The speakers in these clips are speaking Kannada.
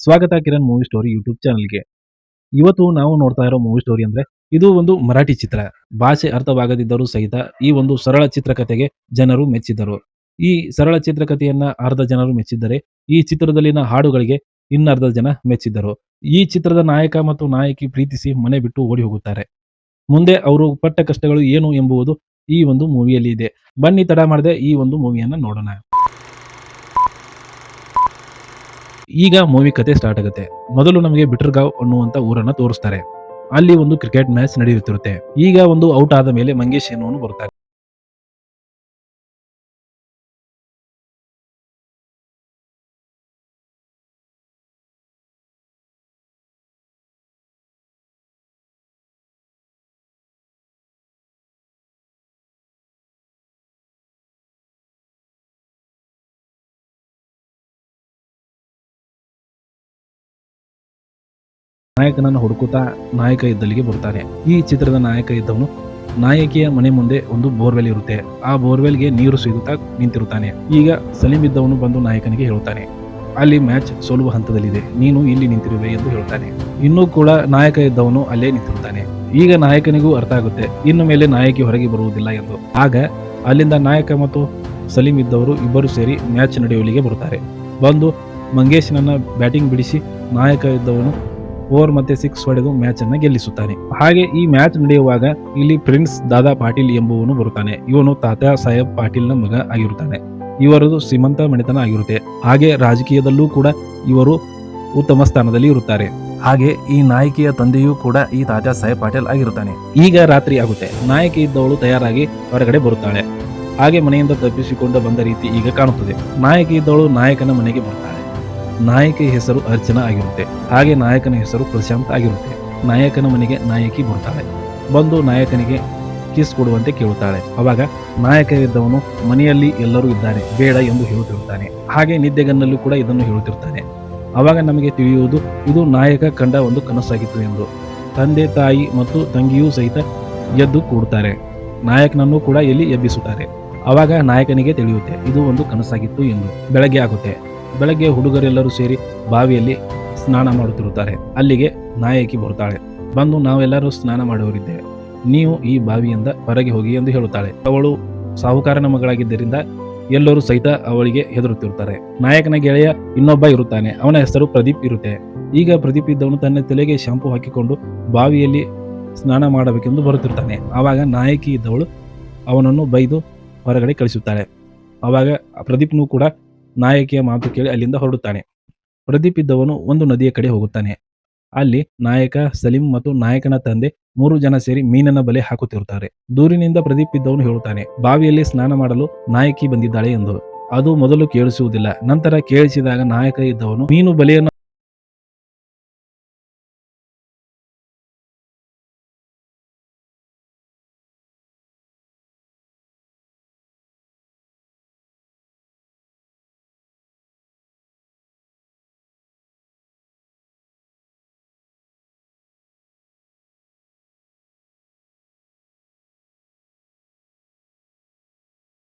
ಸ್ವಾಗತ ಕಿರಣ್ ಮೂವಿ ಸ್ಟೋರಿ ಯೂಟ್ಯೂಬ್ ಚಾನಲ್ಗೆ. ಇವತ್ತು ನಾವು ನೋಡ್ತಾ ಇರೋ ಮೂವಿ ಸ್ಟೋರಿ ಅಂದ್ರೆ ಇದು ಒಂದು ಮರಾಠಿ ಚಿತ್ರ. ಭಾಷೆ ಅರ್ಥವಾಗದಿದ್ದರೂ ಸಹಿತ ಈ ಒಂದು ಸರಳ ಚಿತ್ರಕಥೆಗೆ ಜನರು ಮೆಚ್ಚಿದರು. ಈ ಸರಳ ಚಿತ್ರಕಥೆಯನ್ನ ಅರ್ಧ ಜನರು ಮೆಚ್ಚಿದ್ದರೆ ಈ ಚಿತ್ರದಲ್ಲಿನ ಹಾಡುಗಳಿಗೆ ಇನ್ನರ್ಧ ಜನ ಮೆಚ್ಚಿದ್ದರು. ಈ ಚಿತ್ರದ ನಾಯಕ ಮತ್ತು ನಾಯಕಿ ಪ್ರೀತಿಸಿ ಮನೆ ಬಿಟ್ಟು ಓಡಿ ಹೋಗುತ್ತಾರೆ. ಮುಂದೆ ಅವರು ಪಟ್ಟ ಕಷ್ಟಗಳು ಏನು ಎಂಬುವುದು ಈ ಒಂದು ಮೂವಿಯಲ್ಲಿ ಇದೆ. ಬನ್ನಿ ತಡ ಮಾಡದೆ ಈ ಒಂದು ಮೂವಿಯನ್ನ ನೋಡೋಣ. ಈಗ ಮೂವಿ ಕತೆ ಸ್ಟಾರ್ಟ್ ಆಗುತ್ತೆ. ಮೊದಲು ನಮಗೆ ಬಿಟರ್ಗಾಂವ್ ಅನ್ನುವಂತ ಊರನ್ನ ತೋರಿಸ್ತಾರೆ. ಅಲ್ಲಿ ಒಂದು ಕ್ರಿಕೆಟ್ ಮ್ಯಾಚ್ ನಡೆಯುತ್ತಿರುತ್ತೆ. ಈಗ ಒಂದು ಔಟ್ ಆದ ಮೇಲೆ ಮಂಗೇಶ್ ಎನ್ನುವನು ಬರ್ತಾರೆ. ನಾಯಕನನ್ನು ಹುಡುಕುತ್ತಾ ನಾಯಕ ಇದ್ದಲ್ಲಿಗೆ ಬರ್ತಾನೆ. ಈ ಚಿತ್ರದ ನಾಯಕ ಇದ್ದವನು ನಾಯಕಿಯ ಮನೆ ಮುಂದೆ ಒಂದು ಬೋರ್ವೆಲ್ ಇರುತ್ತೆ. ಆ ಬೋರ್ವೆಲ್ಗೆ ನೀರು ಸಿಗುತ್ತಾ ನಿಂತಿರುತ್ತಾನೆ. ಈಗ ಸಲೀಂ ಇದ್ದವನು ಬಂದು ನಾಯಕನಿಗೆ ಹೇಳುತ್ತಾನೆ, ಅಲ್ಲಿ ಮ್ಯಾಚ್ ಸೋಲುವ ಹಂತದಲ್ಲಿದೆ, ನೀನು ಇಲ್ಲಿ ನಿಂತಿರುವೆ ಎಂದು ಹೇಳುತ್ತಾನೆ. ಇನ್ನೂ ಕೂಡ ನಾಯಕ ಇದ್ದವನು ಅಲ್ಲೇ ನಿಂತಿರುತ್ತಾನೆ. ಈಗ ನಾಯಕನಿಗೂ ಅರ್ಥ ಆಗುತ್ತೆ ಇನ್ನು ಮೇಲೆ ನಾಯಕಿ ಹೊರಗೆ ಬರುವುದಿಲ್ಲ ಎಂದು. ಆಗ ಅಲ್ಲಿಂದ ನಾಯಕ ಮತ್ತು ಸಲೀಂ ಇದ್ದವರು ಇಬ್ಬರು ಸೇರಿ ಮ್ಯಾಚ್ ನಡೆಯುವಲ್ಲಿಗೆ ಬರುತ್ತಾರೆ. ಬಂದು ಮಂಗೇಶ್ನನ್ನ ಬ್ಯಾಟಿಂಗ್ ಬಿಡಿಸಿ ನಾಯಕ ಇದ್ದವನು 4 ಮತ್ತೆ 6 ಹೊಡೆದು ಮ್ಯಾಚ್ ಅನ್ನ ಗೆಲ್ಲಿಸುತ್ತಾನೆ. ಹಾಗೆ ಈ ಮ್ಯಾಚ್ ನಡೆಯುವಾಗ ಇಲ್ಲಿ ಪ್ರಿನ್ಸ್ ದಾದಾ ಪಾಟೀಲ್ ಎಂಬುವನು ಬರುತ್ತಾನೆ. ಇವನು ತಾತ್ಯಾ ಸಾಹೇಬ್ ಪಾಟೀಲ್ನ ಮಗ ಆಗಿರುತ್ತಾನೆ. ಇವರದು ಶ್ರೀಮಂತ ಮನೆತನ ಆಗಿರುತ್ತೆ. ಹಾಗೆ ರಾಜಕೀಯದಲ್ಲೂ ಕೂಡ ಇವರು ಉತ್ತಮ ಸ್ಥಾನದಲ್ಲಿ ಇರುತ್ತಾರೆ. ಹಾಗೆ ಈ ನಾಯಕಿಯ ತಂದೆಯೂ ಕೂಡ ಈ ತಾತ್ಯಾ ಸಾಹೇಬ್ ಪಾಟೀಲ್ ಆಗಿರುತ್ತಾನೆ. ಈಗ ರಾತ್ರಿ ಆಗುತ್ತೆ. ನಾಯಕಿ ಇದ್ದವಳು ತಯಾರಾಗಿ ಹೊರಗಡೆ ಬರುತ್ತಾಳೆ. ಹಾಗೆ ಮನೆಯಿಂದ ತಪ್ಪಿಸಿಕೊಂಡು ಬಂದ ರೀತಿ ಈಗ ಕಾಣುತ್ತದೆ. ನಾಯಕಿ ಇದ್ದವಳು ನಾಯಕನ ಮನೆಗೆ ಬರ್ತಾಳೆ. ನಾಯಕಿ ಹೆಸರು ಅರ್ಚನಾ ಆಗಿರುತ್ತೆ. ಹಾಗೆ ನಾಯಕನ ಹೆಸರು ಪ್ರಶಾಂತ್ ಆಗಿರುತ್ತೆ. ನಾಯಕನ ಮನೆಗೆ ನಾಯಕಿ ಬರ್ತಾಳೆ. ಬಂದು ನಾಯಕನಿಗೆ ಕಿಸ್ ಕೊಡುವಂತೆ ಕೇಳುತ್ತಾಳೆ. ಅವಾಗ ನಾಯಕ ಇದ್ದವನು ಮನೆಯಲ್ಲಿ ಎಲ್ಲರೂ ಇದ್ದಾರೆ, ಬೇಡ ಎಂದು ಹೇಳುತ್ತಿರುತ್ತಾನೆ. ಹಾಗೆ ನಿದ್ದೆಗನ್ನಲ್ಲೂ ಕೂಡ ಇದನ್ನು ಹೇಳುತ್ತಿರ್ತಾನೆ. ಅವಾಗ ನಮಗೆ ತಿಳಿಯುವುದು ಇದು ನಾಯಕ ಕಂಡ ಒಂದು ಕನಸಾಗಿತ್ತು ಎಂದು. ತಂದೆ ತಾಯಿ ಮತ್ತು ತಂಗಿಯೂ ಸಹಿತ ಎದ್ದು ಕೂಡುತ್ತಾರೆ. ನಾಯಕನನ್ನು ಕೂಡ ಇಲ್ಲಿ ಎಬ್ಬಿಸುತ್ತಾರೆ. ಅವಾಗ ನಾಯಕನಿಗೆ ತಿಳಿಯುತ್ತೆ ಇದು ಒಂದು ಕನಸಾಗಿತ್ತು ಎಂದು. ಬೆಳಗ್ಗೆ ಆಗುತ್ತೆ. ಬೆಳಗ್ಗೆ ಹುಡುಗರೆಲ್ಲರೂ ಸೇರಿ ಬಾವಿಯಲ್ಲಿ ಸ್ನಾನ ಮಾಡುತ್ತಿರುತ್ತಾರೆ. ಅಲ್ಲಿಗೆ ನಾಯಕಿ ಬರ್ತಾಳೆ. ಬಂದು ನಾವೆಲ್ಲರೂ ಸ್ನಾನ ಮಾಡುವರಿದ್ದೇವೆ, ನೀವು ಈ ಬಾವಿಯಿಂದ ಹೊರಗೆ ಹೋಗಿ ಎಂದು ಹೇಳುತ್ತಾಳೆ. ಅವಳು ಸಾಹುಕಾರನ ಮಗಳಾಗಿದ್ದರಿಂದ ಎಲ್ಲರೂ ಸಹಿತ ಅವಳಿಗೆ ಹೆದರುತ್ತಿರುತ್ತಾರೆ. ನಾಯಕನ ಗೆಳೆಯ ಇನ್ನೊಬ್ಬ ಇರುತ್ತಾನೆ. ಅವನ ಹೆಸರು ಪ್ರದೀಪ್ ಇರುತ್ತೆ. ಈಗ ಪ್ರದೀಪ್ ಇದ್ದವನು ತನ್ನ ತಲೆಗೆ ಶಾಂಪು ಹಾಕಿಕೊಂಡು ಬಾವಿಯಲ್ಲಿ ಸ್ನಾನ ಮಾಡಬೇಕೆಂದು ಬರುತ್ತಿರ್ತಾನೆ. ಆವಾಗ ನಾಯಕಿ ಇದ್ದವಳು ಅವನನ್ನು ಬೈದು ಹೊರಗಡೆ ಕಳಿಸುತ್ತಾಳೆ. ಆವಾಗ ಪ್ರದೀಪ್ನು ಕೂಡ ನಾಯಕಿಯ ಮಾತು ಕೇಳಿ ಅಲ್ಲಿಂದ ಹೊರಡುತ್ತಾನೆ. ಪ್ರದೀಪ್ ಇದ್ದವನು ಒಂದು ನದಿಯ ಕಡೆ ಹೋಗುತ್ತಾನೆ. ಅಲ್ಲಿ ನಾಯಕ, ಸಲೀಂ ಮತ್ತು ನಾಯಕನ ತಂದೆ 3 ಜನ ಸೇರಿ ಮೀನಿನ ಬಲೆ ಹಾಕುತ್ತಿರುತ್ತಾರೆ. ದೂರಿನಿಂದ ಪ್ರದೀಪ್ ಇದ್ದವನು ಹೇಳುತ್ತಾನೆ, ಬಾವಿಯಲ್ಲಿ ಸ್ನಾನ ಮಾಡಲು ನಾಯಕಿ ಬಂದಿದ್ದಾಳೆ ಎಂದು. ಅದು ಮೊದಲು ಕೇಳಿಸುವುದಿಲ್ಲ. ನಂತರ ಕೇಳಿಸಿದಾಗ ನಾಯಕ ಇದ್ದವನು ಮೀನು ಬಲೆಯನ್ನು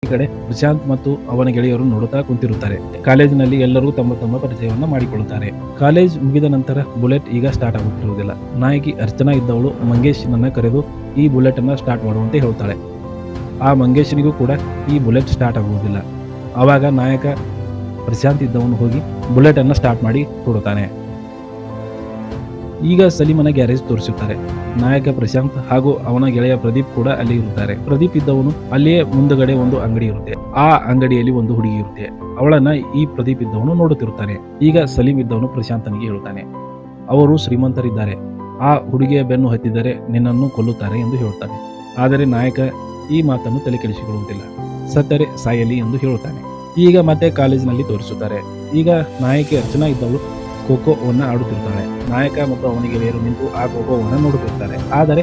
ಈ ಕಡೆ ಪ್ರಶಾಂತ್ ಮತ್ತು ಅವನ ಗೆಳೆಯರು ನೋಡುತ್ತಾ ಕುಂತಿರುತ್ತಾರೆ. ಕಾಲೇಜಿನಲ್ಲಿ ಎಲ್ಲರೂ ತಮ್ಮ ತಮ್ಮ ಪರಿಚಯವನ್ನ ಮಾಡಿಕೊಳ್ಳುತ್ತಾರೆ. ಕಾಲೇಜ್ ಮುಗಿದ ನಂತರ ಬುಲೆಟ್ ಈಗ ಸ್ಟಾರ್ಟ್ ಆಗುತ್ತಿರುವುದಿಲ್ಲ. ನಾಯಕಿ ಅರ್ಚನಾ ಇದ್ದವಳು ಮಂಗೇಶ್ನನ್ನ ಕರೆದು ಈ ಬುಲೆಟ್ ಅನ್ನ ಸ್ಟಾರ್ಟ್ ಮಾಡುವಂತೆ ಹೇಳ್ತಾಳೆ. ಆ ಮಂಗೇಶ್ನಿಗೂ ಕೂಡ ಈ ಬುಲೆಟ್ ಸ್ಟಾರ್ಟ್ ಆಗುವುದಿಲ್ಲ. ಆವಾಗ ನಾಯಕ ಪ್ರಶಾಂತ್ ಇದ್ದವನು ಹೋಗಿ ಬುಲೆಟ್ ಅನ್ನ ಸ್ಟಾರ್ಟ್ ಮಾಡಿ ಕೊಡುತ್ತಾನೆ. ಈಗ ಸಲೀಮನ ಗ್ಯಾರೇಜ್ ತೋರಿಸುತ್ತಾರೆ. ನಾಯಕ ಪ್ರಶಾಂತ್ ಹಾಗೂ ಅವನ ಗೆಳೆಯ ಪ್ರದೀಪ್ ಕೂಡ ಅಲ್ಲಿ ಇರುತ್ತಾರೆ. ಪ್ರದೀಪ್ ಇದ್ದವನು ಅಲ್ಲಿಯೇ ಮುಂದುಗಡೆ ಒಂದು ಅಂಗಡಿ ಇರುತ್ತೆ. ಆ ಅಂಗಡಿಯಲ್ಲಿ ಒಂದು ಹುಡುಗಿ ಇರುತ್ತೆ. ಅವಳನ್ನ ಈ ಪ್ರದೀಪ್ ಇದ್ದವನು ನೋಡುತ್ತಿರುತ್ತಾನೆ. ಈಗ ಸಲೀಂ ಇದ್ದವನು ಪ್ರಶಾಂತನಿಗೆ ಹೇಳುತ್ತಾನೆ, ಅವರು ಶ್ರೀಮಂತರಿದ್ದಾರೆ, ಆ ಹುಡುಗಿಯ ಬೆನ್ನು ಹತ್ತಿದರೆ ನಿನ್ನನ್ನು ಕೊಲ್ಲುತ್ತಾರೆ ಎಂದು ಹೇಳುತ್ತಾನೆ. ಆದರೆ ನಾಯಕ ಈ ಮಾತನ್ನು ತಲೆ ಕೆಡಿಸಿಕೊಳ್ಳುವುದಿಲ್ಲ. ಸತ್ತರೆ ಸಾಯಲಿ ಎಂದು ಹೇಳುತ್ತಾನೆ. ಈಗ ಮತ್ತೆ ಕಾಲೇಜಿನಲ್ಲಿ ತೋರಿಸುತ್ತಾರೆ. ಈಗ ನಾಯಕಿ ಅರ್ಚನಾ ಇದ್ದವಳು ಖೋಖೋವನ್ನ ಆಡುತ್ತಿರ್ತಾಳೆ. ನಾಯಕ ಮತ್ತು ಅವನ ಗೆಳೆಯರು ನಿಂತು ಆ ಖೋಖೋವನ್ನ ನೋಡುತ್ತಿರ್ತಾರೆ. ಆದರೆ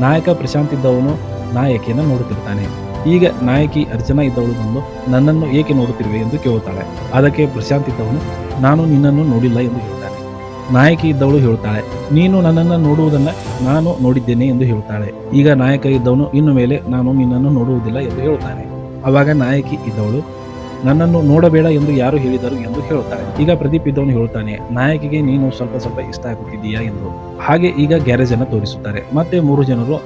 ನಾಯಕ ಪ್ರಶಾಂತ್ ಇದ್ದವನು ನಾಯಕಿಯನ್ನ ನೋಡುತ್ತಿರ್ತಾನೆ. ಈಗ ನಾಯಕಿ ಅರ್ಚನಾ ಇದ್ದವಳು ಬಂದು ನನ್ನನ್ನು ಏಕೆ ನೋಡುತ್ತಿರುವೆ ಎಂದು ಕೇಳುತ್ತಾಳೆ. ಅದಕ್ಕೆ ಪ್ರಶಾಂತ್ ಇದ್ದವನು ನಾನು ನಿನ್ನನ್ನು ನೋಡಿಲ್ಲ ಎಂದು ಹೇಳ್ತಾನೆ. ನಾಯಕಿ ಇದ್ದವಳು ಹೇಳುತ್ತಾಳೆ, ನೀನು ನನ್ನನ್ನು ನೋಡುವುದನ್ನ ನಾನು ನೋಡಿದ್ದೇನೆ ಎಂದು ಹೇಳುತ್ತಾಳೆ. ಈಗ ನಾಯಕ ಇದ್ದವನು ಇನ್ನು ಮೇಲೆ ನಾನು ನಿನ್ನನ್ನು ನೋಡುವುದಿಲ್ಲ ಎಂದು ಹೇಳುತ್ತಾನೆ. ಅವಾಗ ನಾಯಕಿ ಇದ್ದವಳು ನನ್ನನ್ನು ನೋಡಬೇಡ ಎಂದು ಯಾರು ಹೇಳಿದರು ಎಂದು ಹೇಳುತ್ತಾಳೆ. ಈಗ ಪ್ರದೀಪ್ ಇದ್ದವನು ಹೇಳುತ್ತಾನೆ, ನಾಯಕಿಗೆ ನೀನು ಸ್ವಲ್ಪ ಇಷ್ಟ ಆಗುತ್ತಿದ್ದೀಯಾ ಎಂದು. ಹಾಗೆ ಈಗ ಗ್ಯಾರೇಜ್ ಅನ್ನ ತೋರಿಸುತ್ತಾರೆ. ಮತ್ತೆ 3 ಜನರು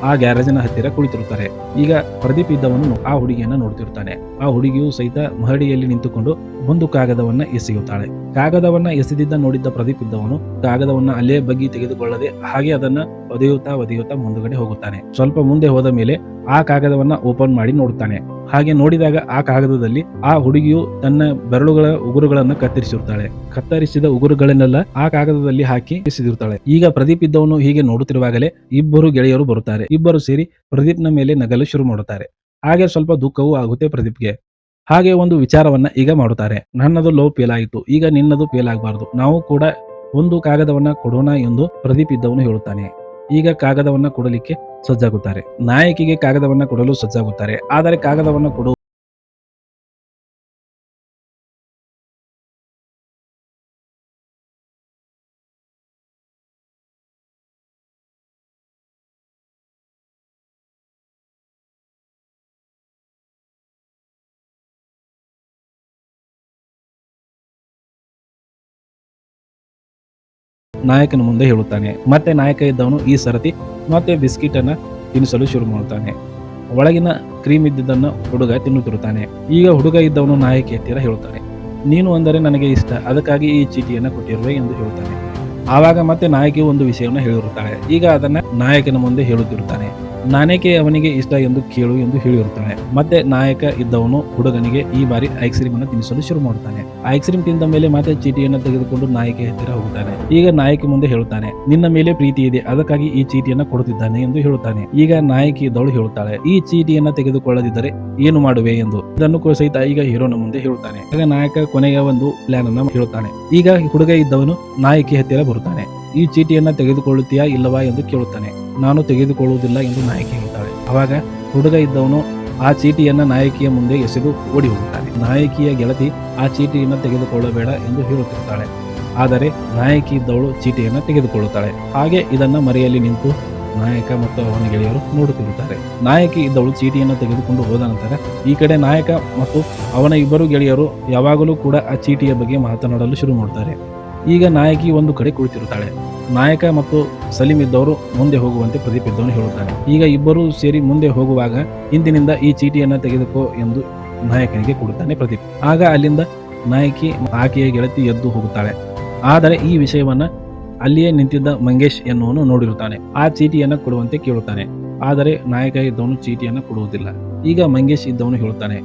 ಆ ಗ್ಯಾರೇಜಿನ ಹತ್ತಿರ ಕುಳಿತಿರುತ್ತಾರೆ. ಈಗ ಪ್ರದೀಪ್ ಇದ್ದವನು ಆ ಹುಡುಗಿಯನ್ನ ನೋಡ್ತಿರ್ತಾನೆ. ಆ ಹುಡುಗಿಯು ಸಹಿತ ಮಹಡಿಯಲ್ಲಿ ನಿಂತುಕೊಂಡು ಒಂದು ಕಾಗದವನ್ನ ಎಸೆಯುತ್ತಾಳೆ. ಕಾಗದವನ್ನ ಎಸೆದಿದ್ದ ನೋಡಿದ್ದ ಪ್ರದೀಪ್ ಇದ್ದವನು ಕಾಗದವನ್ನ ಅಲ್ಲೇ ಬಗ್ಗಿ ತೆಗೆದುಕೊಳ್ಳದೆ ಹಾಗೆ ಅದನ್ನ ಒದೆಯುತ್ತಾ ಮುಂದುಗಡೆ ಹೋಗುತ್ತಾನೆ. ಸ್ವಲ್ಪ ಮುಂದೆ ಹೋದ ಮೇಲೆ ಆ ಕಾಗದವನ್ನ ಓಪನ್ ಮಾಡಿ ನೋಡುತ್ತಾನೆ. ಹಾಗೆ ನೋಡಿದಾಗ ಆ ಕಾಗದದಲ್ಲಿ ಆ ಹುಡುಗಿಯು ತನ್ನ ಬೆರಳುಗಳ ಉಗುರುಗಳನ್ನ ಕತ್ತರಿಸಿದ ಉಗುರುಗಳನ್ನೆಲ್ಲ ಆ ಕಾಗದದಲ್ಲಿ ಹಾಕಿ ಎಸೆದಿರುತ್ತಾಳೆ. ಈಗ ಪ್ರದೀಪ್ ಇದ್ದವನು ಹೀಗೆ ನೋಡುತ್ತಿರುವಾಗಲೇ ಇಬ್ಬರು ಗೆಳೆಯರು ಬರುತ್ತಾರೆ. ಇಬ್ಬರು ಸೇರಿ ಪ್ರದೀಪ್ನ ಮೇಲೆ ನಗಲು ಶುರು ಮಾಡುತ್ತಾರೆ. ಹಾಗೆ ಸ್ವಲ್ಪ ದುಃಖವೂ ಆಗುತ್ತೆ ಪ್ರದೀಪ್ಗೆ. ಹಾಗೆ ಒಂದು ವಿಚಾರವನ್ನ ಈಗ ಮಾಡುತ್ತಾರೆ. ನನ್ನದು ಲವ್ ಫೇಲ್ ಆಯಿತು, ಈಗ ನಿನ್ನದು ಫೇಲ್ ಆಗಬಾರದು, ನಾವು ಕೂಡ ಒಂದು ಕಾಗದವನ್ನ ಕೊಡೋಣ ಎಂದು ಪ್ರದೀಪ್ ಇದ್ದವನು ಹೇಳುತ್ತಾನೆ. ಈಗ ಕಾಗದವನ್ನ ಕೊಡಲಿಕ್ಕೆ ಸಜ್ಜಾಗುತ್ತಾರೆ. ನಾಯಕಿಗೆ ಕಾಗದವನ್ನ ಕೊಡಲು ಸಜ್ಜಾಗುತ್ತಾರೆ. ಆದರೆ ಕಾಗದವನ್ನ ಕೊಡು ನಾಯಕನ ಮುಂದೆ ಹೇಳುತ್ತಾನೆ. ಮತ್ತೆ ನಾಯಕ ಇದ್ದವನು ಈ ಸರತಿ ಮತ್ತೆ ಬಿಸ್ಕಿಟ್ ಅನ್ನ ತಿನ್ನಿಸಲು ಶುರು ಮಾಡುತ್ತಾನೆ. ಒಳಗಿನ ಕ್ರೀಮ್ ಇದ್ದಿದ್ದನ್ನು ಹುಡುಗ ತಿನ್ನುತ್ತಿರುತ್ತಾನೆ. ಈಗ ಹುಡುಗ ಇದ್ದವನು ನಾಯಕಿ ಹತ್ತಿರ ಹೇಳುತ್ತಾನೆ, ನೀನು ಅಂದರೆ ನನಗೆ ಇಷ್ಟ, ಅದಕ್ಕಾಗಿ ಈ ಚೀಟಿಯನ್ನು ಕೊಟ್ಟಿರುವೆ ಎಂದು ಹೇಳುತ್ತಾನೆ. ಆವಾಗ ಮತ್ತೆ ನಾಯಕಿ ಒಂದು ವಿಷಯವನ್ನು ಹೇಳಿರುತ್ತಾಳೆ. ಈಗ ಅದನ್ನ ನಾಯಕನ ಮುಂದೆ ಹೇಳುತ್ತಿರುತ್ತಾನೆ. ನಾನೇಕೆ ಅವನಿಗೆ ಇಷ್ಟ ಎಂದು ಕೇಳು ಎಂದು ಹೇಳಿರುತ್ತಾನೆ. ಮತ್ತೆ ನಾಯಕ ಇದ್ದವನು ಹುಡುಗನಿಗೆ ಈ ಬಾರಿ ಐಸ್ ಕ್ರೀಮ್ ಅನ್ನು ತಿನ್ನಿಸಲು ಶುರು ಮಾಡುತ್ತಾನೆ. ಐಸ್ ಕ್ರೀಮ್ ತಿಂದ ಮೇಲೆ ಮತ್ತೆ ಚೀಟಿಯನ್ನು ತೆಗೆದುಕೊಂಡು ನಾಯಕಿ ಹತ್ತಿರ ಹೋಗುತ್ತಾನೆ. ಈಗ ನಾಯಕಿ ಮುಂದೆ ಹೇಳುತ್ತಾನೆ, ನಿನ್ನ ಮೇಲೆ ಪ್ರೀತಿ ಇದೆ, ಅದಕ್ಕಾಗಿ ಈ ಚೀಟಿಯನ್ನು ಕೊಡುತ್ತಿದ್ದಾನೆ ಎಂದು ಹೇಳುತ್ತಾನೆ. ಈಗ ನಾಯಕಿ ಇದ್ದವಳು ಹೇಳುತ್ತಾಳೆ, ಈ ಚೀಟಿಯನ್ನು ತೆಗೆದುಕೊಳ್ಳದಿದ್ದರೆ ಏನು ಮಾಡುವೆ ಎಂದು. ಇದನ್ನು ಸಹಿತ ಈಗ ಹೀರೋನ ಮುಂದೆ ಹೇಳುತ್ತಾನೆ. ಆಗ ನಾಯಕ ಕೊನೆಯ ಒಂದು ಪ್ಲಾನ್ ಅನ್ನು ಹೇಳುತ್ತಾನೆ. ಈಗ ಹುಡುಗ ಇದ್ದವನು ನಾಯಕಿ ಹತ್ತಿರ ಬರುತ್ತಾನೆ. ಈ ಚೀಟಿಯನ್ನ ತೆಗೆದುಕೊಳ್ಳುತ್ತೀಯಾ ಇಲ್ಲವಾ ಎಂದು ಕೇಳುತ್ತಾನೆ. ನಾನು ತೆಗೆದುಕೊಳ್ಳುವುದಿಲ್ಲ ಎಂದು ನಾಯಕಿ ಹೇಳ್ತಾಳೆ. ಅವಾಗ ಹುಡುಗ ಇದ್ದವನು ಆ ಚೀಟಿಯನ್ನ ನಾಯಕಿಯ ಮುಂದೆ ಎಸೆದು ಓಡಿ ಹೋಗುತ್ತಾನೆ. ನಾಯಕಿಯ ಗೆಳತಿ ಆ ಚೀಟಿಯನ್ನು ತೆಗೆದುಕೊಳ್ಳಬೇಡ ಎಂದು ಹೇಳುತ್ತಿರ್ತಾಳೆ. ಆದರೆ ನಾಯಕಿ ಇದ್ದವಳು ಚೀಟಿಯನ್ನು ತೆಗೆದುಕೊಳ್ಳುತ್ತಾಳೆ. ಹಾಗೆ ಇದನ್ನ ಮರೆಯಲ್ಲಿ ನಿಂತು ನಾಯಕ ಮತ್ತು ಅವನ ಗೆಳೆಯರು ನೋಡುತ್ತಿರುತ್ತಾರೆ. ನಾಯಕಿ ಇದ್ದವಳು ಚೀಟಿಯನ್ನು ತೆಗೆದುಕೊಂಡು ಹೋದ ನಂತರ ಈ ಕಡೆ ನಾಯಕ ಮತ್ತು ಅವನ ಇಬ್ಬರು ಗೆಳೆಯರು ಯಾವಾಗಲೂ ಕೂಡ ಆ ಚೀಟಿಯ ಬಗ್ಗೆ ಮಾತನಾಡಲು ಶುರು ಮಾಡುತ್ತಾರೆ. ಈಗ ನಾಯಕಿ ಒಂದು ಕಡೆ ಕುಳಿತಿರುತ್ತಾಳೆ. ನಾಯಕ ಮತ್ತು ಸಲೀಂ ಇದ್ದವರು ಮುಂದೆ ಹೋಗುವಂತೆ ಪ್ರದೀಪ್ ಇದ್ದವನು ಹೇಳುತ್ತಾನೆ. ಈಗ ಇಬ್ಬರು ಸೇರಿ ಮುಂದೆ ಹೋಗುವಾಗ ಹಿಂದಿನಿಂದ ಈ ಚೀಟಿಯನ್ನ ತೆಗೆದುಕೋ ಎಂದು ನಾಯಕನಿಗೆ ಕೊಡುತ್ತಾನೆ ಪ್ರದೀಪ್. ಆಗ ಅಲ್ಲಿಂದ ನಾಯಕಿ ಆಕೆಯ ಗೆಳತಿ ಎದ್ದು ಹೋಗುತ್ತಾಳೆ. ಆದರೆ ಈ ವಿಷಯವನ್ನ ಅಲ್ಲಿಯೇ ನಿಂತಿದ್ದ ಮಂಗೇಶ್ ಎನ್ನುವನು ನೋಡಿರುತ್ತಾನೆ. ಆ ಚೀಟಿಯನ್ನ ಕೊಡುವಂತೆ ಕೇಳುತ್ತಾನೆ. ಆದರೆ ನಾಯಕ ಇದ್ದವನು ಚೀಟಿಯನ್ನ ಕೊಡುವುದಿಲ್ಲ. ಈಗ ಮಂಗೇಶ್ ಇದ್ದವನು ಹೇಳುತ್ತಾನೆ,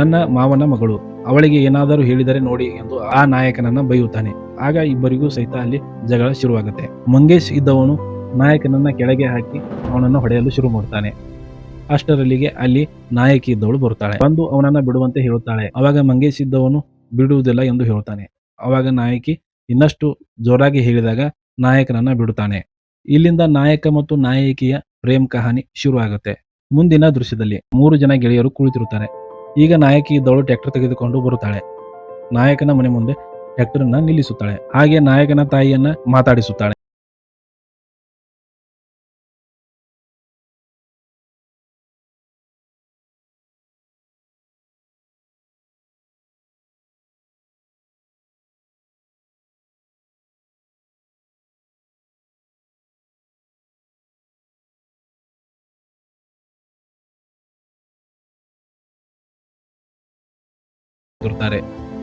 ನನ್ನ ಮಾವನ ಮಗಳು, ಅವಳಿಗೆ ಏನಾದರೂ ಹೇಳಿದರೆ ನೋಡಿ ಎಂದು ಆ ನಾಯಕನನ್ನ ಬೈಯುತ್ತಾನೆ. ಆಗ ಇಬ್ಬರಿಗೂ ಸಹಿತ ಅಲ್ಲಿ ಜಗಳ ಶುರುವಾಗುತ್ತೆ. ಮಂಗೇಶ್ ಇದ್ದವನು ನಾಯಕನನ್ನ ಕೆಳಗೆ ಹಾಕಿ ಅವನನ್ನು ಹೊಡೆಯಲು ಶುರು ಮಾಡುತ್ತಾನೆ. ಅಷ್ಟರಲ್ಲಿಗೆ ಅಲ್ಲಿ ನಾಯಕಿ ಇದ್ದವಳು ಬರುತ್ತಾಳೆ. ಬಂದು ಅವನನ್ನ ಬಿಡುವಂತೆ ಹೇಳುತ್ತಾಳೆ. ಅವಾಗ ಮಂಗೇಶ್ ಇದ್ದವನು ಬಿಡುವುದಿಲ್ಲ ಎಂದು ಹೇಳುತ್ತಾನೆ. ಅವಾಗ ನಾಯಕಿ ಇನ್ನಷ್ಟು ಜೋರಾಗಿ ಹೇಳಿದಾಗ ನಾಯಕನನ್ನ ಬಿಡುತ್ತಾನೆ. ಇಲ್ಲಿಂದ ನಾಯಕ ಮತ್ತು ನಾಯಕಿಯ ಪ್ರೇಮ್ ಕಹಾನಿ ಶುರು ಆಗುತ್ತೆ. ಮುಂದಿನ ದೃಶ್ಯದಲ್ಲಿ 3 ಜನ ಗೆಳೆಯರು ಕುಳಿತಿರುತ್ತಾರೆ. ಈಗ ನಾಯಕಿ ಇದ್ದವಳು ಟ್ರ್ಯಾಕ್ಟರ್ ತೆಗೆದುಕೊಂಡು ಬರುತ್ತಾಳೆ. ನಾಯಕನ ಮನೆ ಮುಂದೆ ಟ್ರ್ಯಾಕ್ಟರ್ ಅನ್ನ ನಿಲ್ಲಿಸುತ್ತಾಳೆ. ಹಾಗೆ ನಾಯಕನ ತಾಯಿಯನ್ನ ಮಾತಾಡಿಸುತ್ತಾಳೆ.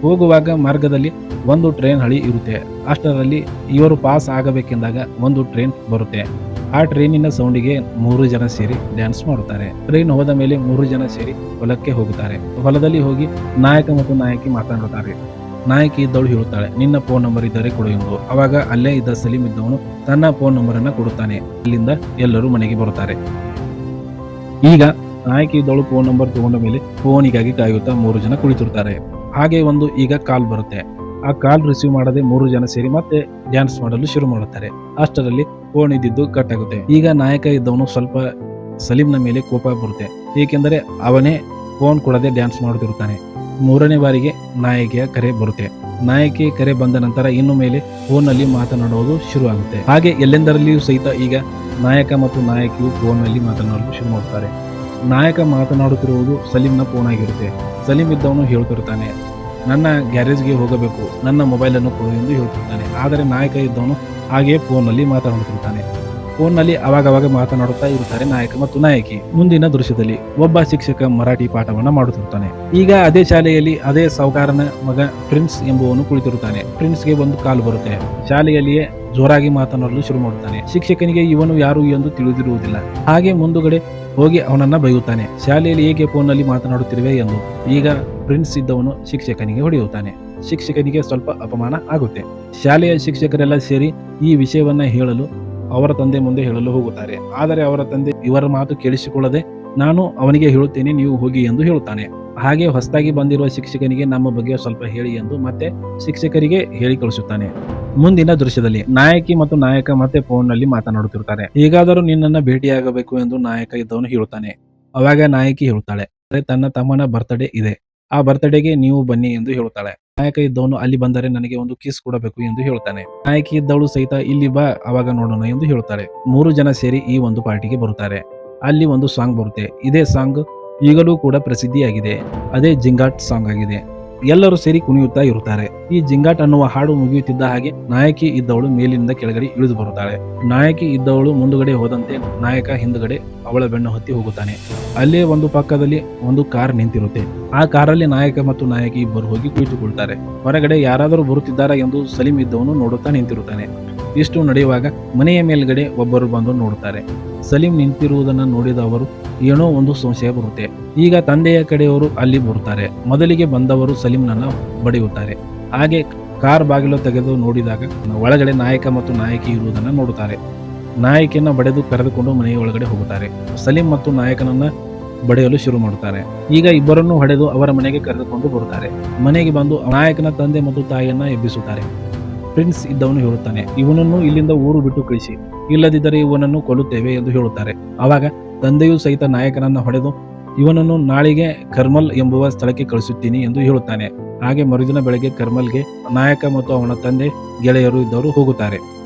ಹೋಗುವಾಗ ಮಾರ್ಗದಲ್ಲಿ ಒಂದು ಟ್ರೈನ್ ಹಳಿ ಇರುತ್ತೆ. ಅಷ್ಟರಲ್ಲಿ ಇವರು ಪಾಸ್ ಆಗಬೇಕೆಂದಾಗ ಒಂದು ಟ್ರೈನ್ ಬರುತ್ತೆ. ಆ ಟ್ರೈನಿನ ಸೌಂಡಿಗೆ 3 ಜನ ಸೇರಿ ಡ್ಯಾನ್ಸ್ ಮಾಡುತ್ತಾರೆ. ಟ್ರೈನ್ ಹೋದ ಮೇಲೆ 3 ಜನ ಸೇರಿ ಹೊಲಕ್ಕೆ ಹೋಗುತ್ತಾರೆ. ಹೊಲದಲ್ಲಿ ಹೋಗಿ ನಾಯಕ ಮತ್ತು ನಾಯಕಿ ಮಾತನಾಡುತ್ತಾರೆ. ನಾಯಕಿ ಇದ್ದವಳು ಹೇಳುತ್ತಾಳೆ, ನಿನ್ನ ಫೋನ್ ನಂಬರ್ ಇದ್ದರೆ ಕೊಡು ಎಂದು. ಅವಾಗ ಅಲ್ಲೇ ಇದ್ದ ಸಲೀಂ ಇದ್ದವನು ತನ್ನ ಫೋನ್ ನಂಬರ್ ಅನ್ನ ಕೊಡುತ್ತಾನೆ. ಅಲ್ಲಿಂದ ಎಲ್ಲರೂ ಮನೆಗೆ ಬರುತ್ತಾರೆ. ಈಗ ನಾಯಕಿ ಇದ್ದವಳು ಫೋನ್ ನಂಬರ್ ತಗೊಂಡ ಮೇಲೆ ಫೋನಿಗಾಗಿ ಕಾಯುತ್ತಾ 3 ಜನ ಕುಳಿತಿರುತ್ತಾರೆ. ಹಾಗೆ ಒಂದು ಈಗ ಕಾಲ್ ಬರುತ್ತೆ. ಆ ಕಾಲ್ ರಿಸೀವ್ ಮಾಡದೆ 3 ಜನ ಸೇರಿ ಮತ್ತೆ ಡ್ಯಾನ್ಸ್ ಮಾಡಲು ಶುರು ಮಾಡುತ್ತಾರೆ. ಅಷ್ಟರಲ್ಲಿ ಫೋನ್ ಇದ್ದಿದ್ದು ಕಟ್ ಆಗುತ್ತೆ. ಈಗ ನಾಯಕ ಇದ್ದವನು ಸ್ವಲ್ಪ ಸಲೀಂನ ಮೇಲೆ ಕೋಪ ಬರುತ್ತೆ. ಏಕೆಂದರೆ ಅವನೇ ಫೋನ್ ಕೊಡದೆ ಡ್ಯಾನ್ಸ್ ಮಾಡುತ್ತಿರುತ್ತಾನೆ. 3ನೇ ಬಾರಿಗೆ ನಾಯಕಿಯ ಕರೆ ಬರುತ್ತೆ. ನಾಯಕಿ ಕರೆ ಬಂದ ನಂತರ ಇನ್ನು ಮೇಲೆ ಫೋನ್ ನಲ್ಲಿ ಮಾತನಾಡುವುದು ಶುರು ಆಗುತ್ತೆ. ಹಾಗೆ ಎಲ್ಲೆಂದರಲ್ಲಿಯೂ ಸಹಿತ ಈಗ ನಾಯಕ ಮತ್ತು ನಾಯಕಿಯು ಫೋನ್ ನಲ್ಲಿ ಮಾತನಾಡಲು ಶುರು ಮಾಡುತ್ತಾರೆ. ನಾಯಕ ಮಾತನಾಡುತ್ತಿರುವುದು ಸಲೀಂನ ಫೋನ್ ಆಗಿರುತ್ತೆ. ಸಲೀಂ ಇದ್ದವನು ಹೇಳ್ತಿರ್ತಾನೆ, ನನ್ನ ಗ್ಯಾರೇಜ್ಗೆ ಹೋಗಬೇಕು, ನನ್ನ ಮೊಬೈಲನ್ನು ಕೊಡು ಎಂದು ಹೇಳ್ತಿರ್ತಾನೆ. ಆದರೆ ನಾಯಕ ಇದ್ದವನು ಹಾಗೆಯೇ ಫೋನ್ನಲ್ಲಿ ಮಾತನಾಡುತ್ತಿರ್ತಾನೆ. ಫೋನ್ನಲ್ಲಿ ಅವಾಗವಾಗ ಮಾತನಾಡುತ್ತಾ ಇರುತ್ತಾರೆ ನಾಯಕ ಮತ್ತು ನಾಯಕಿ. ಮುಂದಿನ ದೃಶ್ಯದಲ್ಲಿ ಒಬ್ಬ ಶಿಕ್ಷಕ ಮರಾಠಿ ಪಾಠವನ್ನ ಮಾಡುತ್ತಿರ್ತಾನೆ. ಈಗ ಅದೇ ಶಾಲೆಯಲ್ಲಿ ಅದೇ ಸಾಹುಕಾರನ ಮಗ ಪ್ರಿನ್ಸ್ ಎಂಬುವನು ಕುಳಿತಿರುತ್ತಾನೆ. ಪ್ರಿನ್ಸ್ಗೆ ಒಂದು ಕಾಲು ಬರುತ್ತೆ. ಶಾಲೆಯಲ್ಲಿಯೇ ಜೋರಾಗಿ ಮಾತನಾಡಲು ಶುರು ಮಾಡುತ್ತಾನೆ. ಶಿಕ್ಷಕನಿಗೆ ಇವನು ಯಾರು ಎಂದು ತಿಳಿದಿರುವುದಿಲ್ಲ. ಹಾಗೆ ಮುಂದುಗಡೆ ಹೋಗಿ ಅವನನ್ನ ಬೈಯುತ್ತಾನೆ, ಶಾಲೆಯಲ್ಲಿ ಹೇಗೆ ಫೋನ್ನಲ್ಲಿ ಮಾತನಾಡುತ್ತಿರುವೆ ಎಂದು. ಈಗ ಪ್ರಿನ್ಸ್ ಇದ್ದವನು ಶಿಕ್ಷಕನಿಗೆ ಹೊಡೆಯುತ್ತಾನೆ. ಶಿಕ್ಷಕನಿಗೆ ಸ್ವಲ್ಪ ಅಪಮಾನ ಆಗುತ್ತೆ. ಶಾಲೆಯ ಶಿಕ್ಷಕರೆಲ್ಲ ಸೇರಿ ಈ ವಿಷಯವನ್ನ ಹೇಳಲು ಅವರ ತಂದೆ ಮುಂದೆ ಹೇಳಲು ಹೋಗುತ್ತಾರೆ. ಆದರೆ ಅವರ ತಂದೆ ಇವರ ಮಾತು ಕೇಳಿಸಿಕೊಳ್ಳದೆ, ನಾನು ಅವನಿಗೆ ಹೇಳುತ್ತೇನೆ, ನೀವು ಹೋಗಿ ಎಂದು ಹೇಳುತ್ತಾನೆ. ಹಾಗೆ ಹೊಸದಾಗಿ ಬಂದಿರುವ ಶಿಕ್ಷಕನಿಗೆ ನಮ್ಮ ಬಗ್ಗೆ ಸ್ವಲ್ಪ ಹೇಳಿ ಎಂದು ಮತ್ತೆ ಶಿಕ್ಷಕರಿಗೆ ಹೇಳಿ ಕಳಿಸುತ್ತಾನೆ. ಮುಂದಿನ ದೃಶ್ಯದಲ್ಲಿ ನಾಯಕಿ ಮತ್ತು ನಾಯಕ ಮತ್ತೆ ಫೋನ್ನಲ್ಲಿ ಮಾತನಾಡುತ್ತಿರುತ್ತಾರೆ. ಹೇಗಾದರೂ ನಿನ್ನನ್ನ ಭೇಟಿಯಾಗಬೇಕು ಎಂದು ನಾಯಕ ಇದ್ದವನು ಹೇಳುತ್ತಾನೆ. ಅವಾಗ ನಾಯಕಿ ಹೇಳುತ್ತಾಳೆ, ತನ್ನ ತಮ್ಮನ ಬರ್ತ್ಡೇ ಇದೆ, ಆ ಬರ್ತ್ಡೇಗೆ ನೀವು ಬನ್ನಿ ಎಂದು ಹೇಳುತ್ತಾಳೆ. ನಾಯಕ ಇದ್ದವನು ಅಲ್ಲಿ ಬಂದರೆ ನನಗೆ ಒಂದು ಕಿಸ್ ಕೊಡಬೇಕು ಎಂದು ಹೇಳುತ್ತಾನೆ. ನಾಯಕಿ ಇದ್ದವಳು ಸಹಿತ ಇಲ್ಲಿ ಬಾ, ಅವಾಗ ನೋಡೋಣ ಎಂದು ಹೇಳುತ್ತಾಳೆ. 3 ಜನ ಸೇರಿ ಈ ಒಂದು ಪಾರ್ಟಿಗೆ ಬರುತ್ತಾರೆ. ಅಲ್ಲಿ ಒಂದು ಸಾಂಗ್ ಬರುತ್ತೆ. ಇದೇ ಸಾಂಗ್ ಈಗಲೂ ಕೂಡ ಪ್ರಸಿದ್ಧಿಯಾಗಿದೆ. ಅದೇ ಜಿಂಗಾಟ್ ಸಾಂಗ್ ಆಗಿದೆ. ಎಲ್ಲರೂ ಸೇರಿ ಕುಣಿಯುತ್ತಾ ಇರುತ್ತಾರೆ. ಈ ಜಿಂಗಾಟ್ ಅನ್ನುವ ಹಾಡು ಮುಗಿಯುತ್ತಿದ್ದ ಹಾಗೆ ನಾಯಕಿ ಇದ್ದವಳು ಮೇಲಿನಿಂದ ಕೆಳಗಡೆ ಇಳಿದು ಬರುತ್ತಾಳೆ. ನಾಯಕಿ ಇದ್ದವಳು ಮುಂದುಗಡೆ ಹೋದಂತೆ ನಾಯಕ ಹಿಂದುಗಡೆ ಅವಳ ಬೆನ್ನು ಹತ್ತಿ ಹೋಗುತ್ತಾನೆ. ಅಲ್ಲೇ ಒಂದು ಪಕ್ಕದಲ್ಲಿ ಒಂದು ಕಾರ್ ನಿಂತಿರುತ್ತೆ. ಆ ಕಾರಲ್ಲಿ ನಾಯಕ ಮತ್ತು ನಾಯಕಿ ಇಬ್ಬರು ಹೋಗಿ ಕುಳಿತುಕೊಳ್ತಾರೆ. ಹೊರಗಡೆ ಯಾರಾದರೂ ಬರುತ್ತಿದ್ದಾರಾ ಎಂದು ಸಲೀಂ ಇದ್ದವನು ನೋಡುತ್ತಾ ನಿಂತಿರುತ್ತಾನೆ. ಇಷ್ಟು ನಡೆಯುವಾಗ ಮನೆಯ ಮೇಲ್ಗಡೆ ಒಬ್ಬರು ಬಂದು ನೋಡುತ್ತಾರೆ. ಸಲೀಂ ನಿಂತಿರುವುದನ್ನು ನೋಡಿದ ಅವರು ಏನೋ ಒಂದು ಸಂಶಯ ಬರುತ್ತೆ. ಈಗ ತಂದೆಯ ಕಡೆಯವರು ಅಲ್ಲಿ ಬರುತ್ತಾರೆ. ಮೊದಲಿಗೆ ಬಂದವರು ಸಲೀಂನನ್ನ ಬಡಿಯುತ್ತಾರೆ. ಹಾಗೆ ಕಾರ್ ಬಾಗಿಲು ತೆಗೆದು ನೋಡಿದಾಗ ಒಳಗಡೆ ನಾಯಕ ಮತ್ತು ನಾಯಕಿ ಇರುವುದನ್ನು ನೋಡುತ್ತಾರೆ. ನಾಯಕಿಯನ್ನ ಬಡೆದು ಕರೆದುಕೊಂಡು ಮನೆಯ ಒಳಗಡೆ ಹೋಗುತ್ತಾರೆ. ಸಲೀಂ ಮತ್ತು ನಾಯಕನನ್ನ ಬಡಿಯಲು ಶುರು ಮಾಡುತ್ತಾರೆ. ಈಗ ಇಬ್ಬರನ್ನು ಹೊಡೆದು ಅವರ ಮನೆಗೆ ಕರೆದುಕೊಂಡು ಬರುತ್ತಾರೆ. ಮನೆಗೆ ಬಂದು ನಾಯಕನ ತಂದೆ ಮತ್ತು ತಾಯಿಯನ್ನ ಎಬ್ಬಿಸುತ್ತಾರೆ. ಪ್ರಿನ್ಸ್ ಇದ್ದವನು ಹೇಳುತ್ತಾನೆ, ಇವನನ್ನು ಇಲ್ಲಿಂದ ಊರು ಬಿಟ್ಟು ಕಳಿಸಿ, ಇಲ್ಲದಿದ್ದರೆ ಇವನನ್ನು ಕೊಲ್ಲುತ್ತೇವೆ ಎಂದು ಹೇಳುತ್ತಾರೆ. ಆವಾಗ ತಂದೆಯೂ ಸಹಿತ ನಾಯಕನನ್ನ ಹೊಡೆದು ಇವನನ್ನು ನಾಳೆಗೆ ಕರ್ಮಲ್ ಎಂಬುವ ಸ್ಥಳಕ್ಕೆ ಕಳಿಸುತ್ತೀನಿ ಎಂದು ಹೇಳುತ್ತಾನೆ. ಹಾಗೆ ಮರುದಿನ ಬೆಳಗ್ಗೆ ಕರ್ಮಲ್ಗೆ ನಾಯಕ ಮತ್ತು ಅವನ ತಂದೆ ಗೆಳೆಯರು ಇದ್ದವರು ಹೋಗುತ್ತಾರೆ.